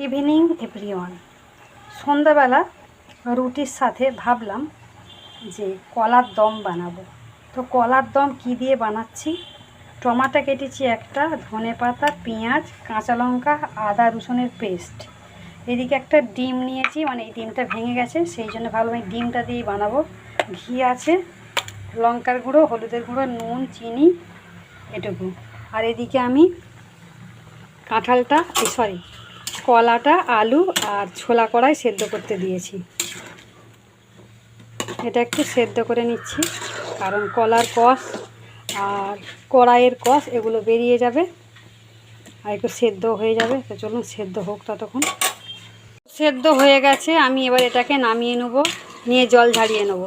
Evening everyone. সন্ধ্যাবেলা রুটির সাথে ভাবলাম যে কলার দম বানাবো। তো কলার দম কি দিয়ে বানাচ্ছি, টমেটো কেটেছি একটা, ধনেপাতা, পেঁয়াজ, কাঁচা লঙ্কা, আদা রসুনের পেস্ট, এদিকে একটা ডিম নিয়েছি, মানে এই ডিমটা ভেঙে গেছে সেই জন্য ভাবলাম এই ডিমটা দিয়েই বানাবো। ঘি আছে, লঙ্কার গুঁড়ো, হলুদের গুঁড়ো, নুন, চিনি এটুকু। আর এদিকে আমি কলাটা, আলু আর ছোলা কড়াই সেদ্ধ করতে দিয়েছি। এটা একটু সেদ্ধ করে নিচ্ছি, কারণ কলার কষ আর কড়াইয়ের কষ এগুলো বেরিয়ে যাবে আর একটু সেদ্ধ হয়ে যাবে। তো চলুন সেদ্ধ হোক ততক্ষণ। সেদ্ধ হয়ে গেছে, আমি এবার এটাকে নামিয়ে নেব, নিয়ে জল ঝারিয়ে নেব।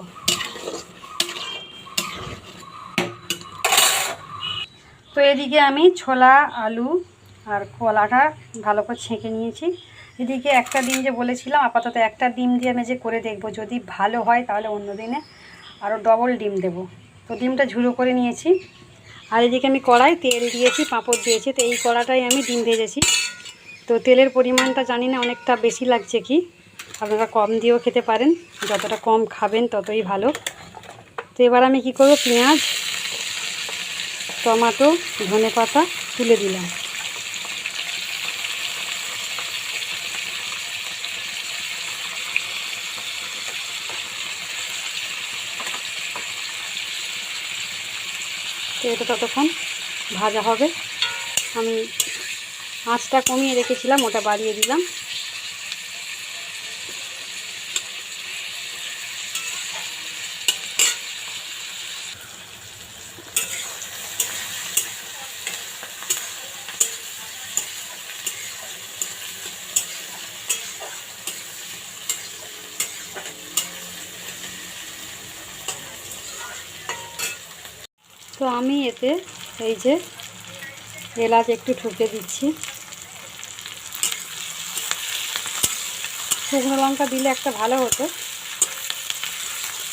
তো এদিকে আমি ছোলা, আলু আর কলাটা ভালো করে ছেঁকে নিয়েছি। এদিকে একটা ডিম যে বলেছিলাম, আপাতত একটা ডিম দিয়ে আমি যে করে দেখব, যদি ভালো হয় তাহলে অন্য দিনে আরও ডবল ডিম দেব। তো ডিমটা ঝুড়ো করে নিয়েছি। আর এদিকে আমি কড়াই তেল দিয়েছি, পাঁপড় দিয়েছি। তো এই কড়াটাই আমি ডিম ভেজেছি। তো তেলের পরিমাণটা জানি না অনেকটা বেশি লাগছে কি, আপনারা কম দিয়েও খেতে পারেন, যতটা কম খাবেন ততই ভালো। তো এবার আমি কি করব, পেঁয়াজ, টমেটো, ধনেপাতা তুলে দিলাম। তো এটা ততক্ষণ ভাজা হবে। আমি আঁচটা কমিয়ে রেখেছিলাম, ওটা বাড়িয়ে দিলাম। তো আমি এতে এই যে এলাচ একটু ঠুকে দিচ্ছি। শুকনো লঙ্কা দিলে একটা ভালো হতো,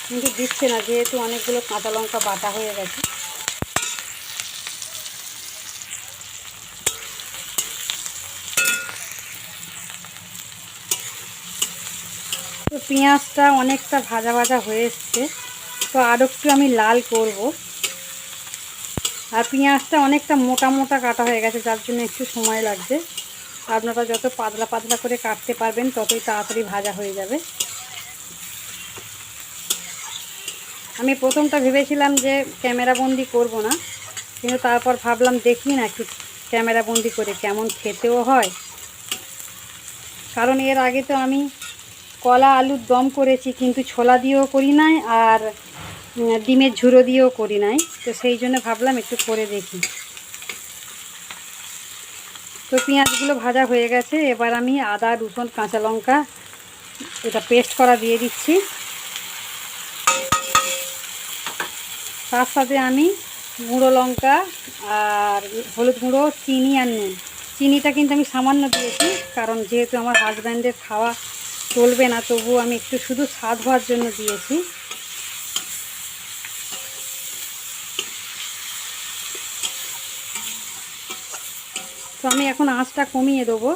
কিন্তু দিচ্ছে না, যেহেতু অনেকগুলো কাঁচা লঙ্কা বাটা হয়ে গেছে। তো পেঁয়াজটা অনেকটা ভাজা ভাজা হয়ে এসছে, তো আর একটু আমি লাল করব। আর পেঁয়াজটা অনেকটা মোটা মোটা কাটা হয়ে গেছে, যার জন্য একটু সময় লাগবে। আপনারা যত পাতলা পাতলা করে কাটতে পারবেন ততই তাড়াতাড়ি ভাজা হয়ে যাবে। আমি প্রথমটা ভেবেছিলাম যে ক্যামেরাবন্দি করব না, কিন্তু তারপর ভাবলাম দেখি না একটু ক্যামেরাবন্দি করে কেমন খেতেও হয়। কারণ এর আগে তো আমি কলা আলুর দম করেছি, কিন্তু ছোলা দিয়েও করি নাই আর ডিমের ঝুড়ো দিয়েও করি নাই। তো সেই জন্য ভাবলাম একটু করে দেখি। তো পেঁয়াজগুলো ভাজা হয়ে গেছে, এবার আমি আদা রসুন কাঁচা লঙ্কা এটা পেস্ট করা দিয়ে দিচ্ছি। তার সাথে আমি গুঁড়ো লঙ্কা আর হলুদ গুঁড়ো, চিনি আর নুন। চিনিটা কিন্তু আমি সামান্য দিয়েছি, কারণ যেহেতু আমার হাজব্যান্ডের খাওয়া চলবে না, তবুও আমি একটু শুধু স্বাদ হওয়ার জন্য দিয়েছি। তো আমি এখন আঁচটা কমিয়ে দেবো,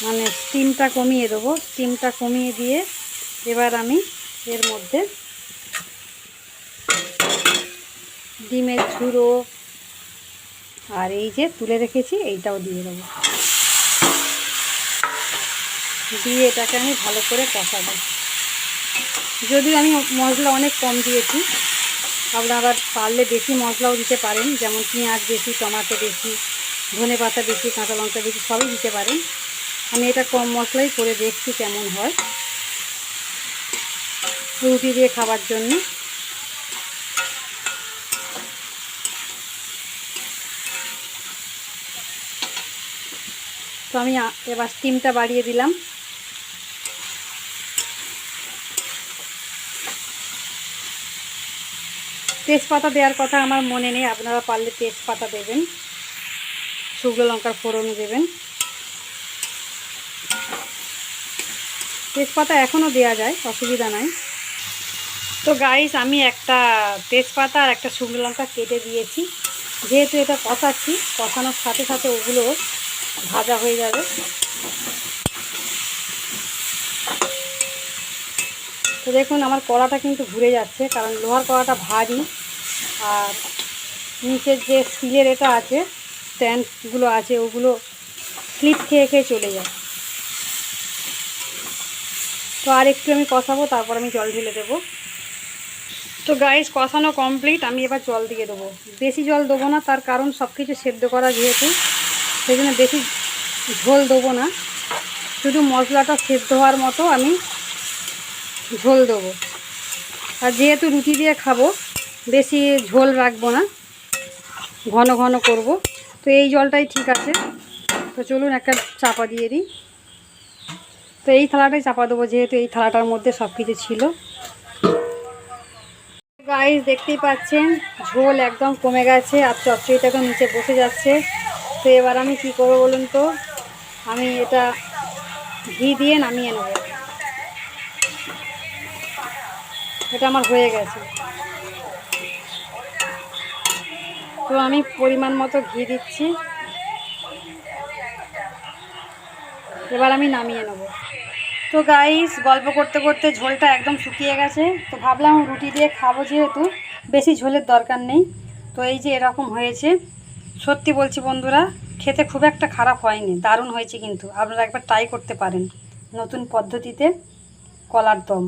মানে স্টিমটা কমিয়ে দেবো। স্টিমটা কমিয়ে দিয়ে এবার আমি এর মধ্যে ডিমের ঝুড়ো আর এই যে তুলে রেখেছি এইটাও দিয়ে দেবো। দিয়ে এটাকে আমি ভালো করে কষাবো। যদিও আমি মশলা অনেক কম দিয়েছি, আপনারা পারলে বেশি মশলাও দিতে পারেন, যেমন পেঁয়াজ বেশি, টমেটো বেশি, ধনেপাতা বেশি, কাঁচা লঙ্কা বেশি, সবই দিতে পারেন। আমি এটা কম মশলাই করে দেখছি কেমন হয় রুটি দিয়ে খাবার জন্য। তো আমি এবার স্টিমটা বাড়িয়ে দিলাম। তেজপাতা দেওয়ার কথা আমার মনে নেই, আপনারা পারলে তেজপাতা দেবেন, শুকনো লঙ্কার ফোড়ন দেবেন। তেজপাতা এখনও দেওয়া যায়, অসুবিধা নাই। তো গাইস, আমি একটা তেজপাতা আর একটা শুকনো লঙ্কা কেটে দিয়েছি, যেহেতু এটা কষাচ্ছি, কষানোর সাথে সাথে ওগুলো ভাজা হয়ে যাবে। তো দেখুন আমার কড়াটা কিন্তু ঘুরে যাচ্ছে, কারণ লোহার কড়াটা ভারী আর নিচের যে স্টিলের এটা আছে স্ট্যান্ডগুলো আছে ওগুলো স্লিপ খেয়ে খেয়ে চলে যায়। তো আর একটু আমি কষাবো, তারপর আমি জল ঢেলে দেবো। তো গাইস কষানো কমপ্লিট, আমি এবার জল দিয়ে দেবো। বেশি জল দেবো না, তার কারণ সব কিছু সেদ্ধ করা যেহেতু, সেই জন্য বেশি ঝোল দেবো না, শুধু মশলাটা সেদ্ধ হওয়ার মতো আমি ঝোল দেবো। আর যেহেতু রুটি দিয়ে খাবো বেশি ঝোল রাখবো না, ঘন ঘন করব। তো এই জলটাই ঠিক আছে। তো চলুন একটা চাপা দিয়ে দিই। তো এই থালাটাই চাপা দেবো, যেহেতু এই থালাটার মধ্যে সব কিছু ছিল। গাইস দেখতেই পাচ্ছেন ঝোল একদম কমে গেছে আর চচ্চড়িটাকে নিচে বসে যাচ্ছে। তো এবার আমি কি করবো বলুন তো, আমি এটা ঘি দিয়ে নামিয়ে নেব। এটা আমার হয়ে গেছে। তো আমি পরিমাণ মতো ঘি দিচ্ছি, এবার আমি নামিয়ে নেব। তো গাইস গল্প করতে করতে ঝোলটা একদম শুকিয়ে গেছে। তো ভাবলাম রুটি দিয়ে খাবো, যেহেতু বেশি ঝোলের দরকার নেই। তো এই যে এরকম হয়েছে। সত্যি বলছি বন্ধুরা, খেতে খুব একটা খারাপ হয়নি, দারুণ হয়েছে। কিন্তু আপনারা একবার ট্রাই করতে পারেন নতুন পদ্ধতিতে কলার দম।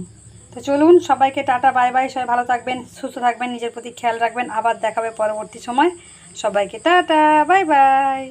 তো চলুন সবাইকে টাটা বাই বাই। সবাই ভালো থাকবেন, সুস্থ থাকবেন, নিজের প্রতি খেয়াল রাখবেন। আবার দেখাবে পরবর্তী সময়। সবাইকে টাটা বাই বাই।